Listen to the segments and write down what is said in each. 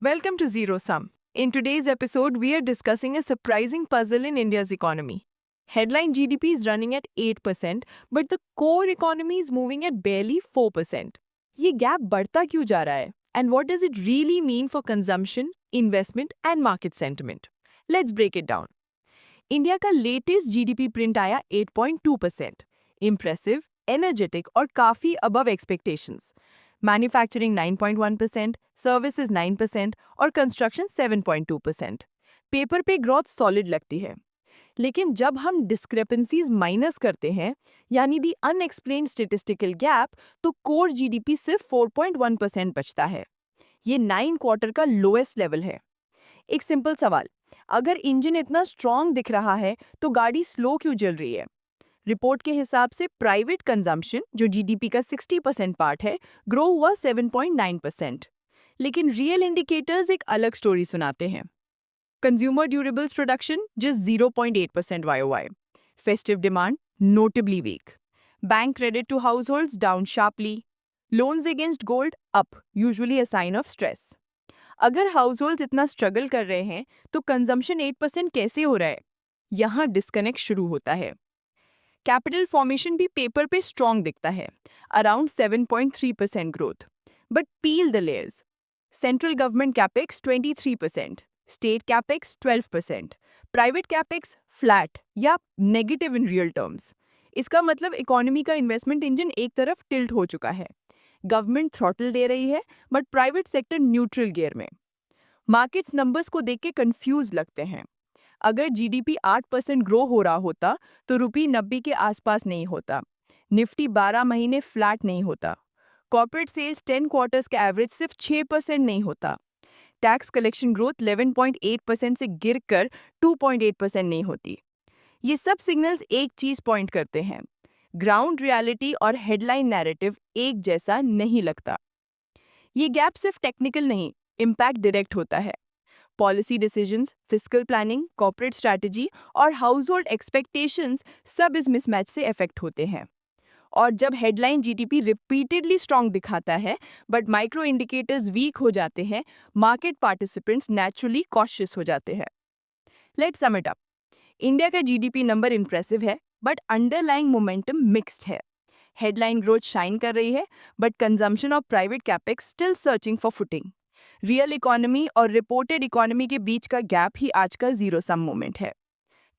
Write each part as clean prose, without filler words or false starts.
Welcome to Zero Sum. In today's episode, we are discussing a surprising puzzle in India's economy. Headline GDP is running at 8%, but the core economy is moving at barely 4%. ये gap बढ़ता क्यों जा रहा है? And what does it really mean for consumption, investment and market sentiment? Let's break it down. India का latest GDP print आया 8.2%. Impressive, energetic और काफी अबव एक्सपेक्टेशंस. मैन्युफैक्चरिंग 9.1%, सर्विसेज 9% और कंस्ट्रक्शन 7.2%. पेपर पे ग्रोथ सॉलिड लगती है. लेकिन जब हम डिस्क्रेपेंसीज माइनस करते हैं, यानी दी अनएक्सप्लेन्ड स्टेटिस्टिकल गैप, तो कोर जीडीपी सिर्फ 4.1% बचता है. ये 9 क्वार्टर का लोएस्ट लेवल है. एक सिंपल सवाल, अगर इंजन इतना स्ट्रॉन्ग दिख रहा है तो गाड़ी स्लो क्यों चल रही है? रिपोर्ट के हिसाब से प्राइवेट कंजम्पशन, जो जीडीपी का 60% पार्ट है, ग्रो हुआ 7.9%. लेकिन रियल इंडिकेटर्स एक अलग स्टोरी सुनाते हैं. Consumer durables production just 0.8% YOY. Festive demand notably weak. Bank credit to households down sharply. Loans against gold up, usually a sign of stress. अगर households इतना struggle कर रहे हैं तो कंजम्पशन 8% कैसे हो रहा है? यहाँ डिस्कनेक्ट शुरू होता है. कैपिटल फॉर्मेशन भी पेपर पे स्ट्रॉन्ग दिखता है, around 7.3% growth. But peel the layers. Central government capex 23%, state capex 12%, private capex flat या नेगेटिव इन रियल टर्म्स. इसका मतलब इकोनॉमी का इन्वेस्टमेंट इंजन एक तरफ टिल्ट हो चुका है. गवर्नमेंट थ्रॉटल दे रही है but private sector neutral gear में. मार्केट्स नंबर्स को देख के कंफ्यूज लगते हैं. अगर जीडीपी 8% ग्रो हो रहा होता तो रुपी 90 के आसपास नहीं होता. निफ्टी 12 महीने फ्लैट नहीं होता. कॉर्पोरेट सेल्स 10 क्वार्टर्स का एवरेज सिर्फ 6% नहीं होता. टैक्स कलेक्शन ग्रोथ 11.8% से गिरकर 2.8% नहीं होती. ये सब सिग्नल्स एक चीज पॉइंट करते हैं, ग्राउंड रियलिटी और हेडलाइन नैरेटिव एक जैसा नहीं लगता. ये गैप सिर्फ टेक्निकल नहीं, इम्पैक्ट डायरेक्ट होता है. Policy decisions, fiscal planning, corporate strategy और हाउस होल्ड एक्सपेक्टेशंस सब इस मिसमैच से इफेक्ट होते हैं. और जब हेडलाइन जीडीपी रिपीटेडली स्ट्रॉन्ग दिखाता है बट माइक्रो इंडिकेटर्स वीक हो जाते हैं, मार्केट पार्टिसिपेंट्स नेचुरली कॉशियस हो जाते हैं. Let's sum it up. India का जीडीपी नंबर इंप्रेसिव है बट अंडरलाइंग मोमेंटम मिक्स्ड है. हेडलाइन ग्रोथ शाइन कर रही है but consumption of private capex still searching for footing. Real economy और रिपोर्टेड इकोनॉमी के बीच का गैप ही आज का जीरो सम मोमेंट है.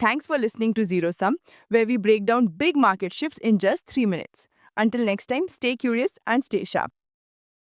Thanks for listening to Zero Sum, where we break down big market shifts in just 3 minutes. Until next time, stay curious and stay sharp.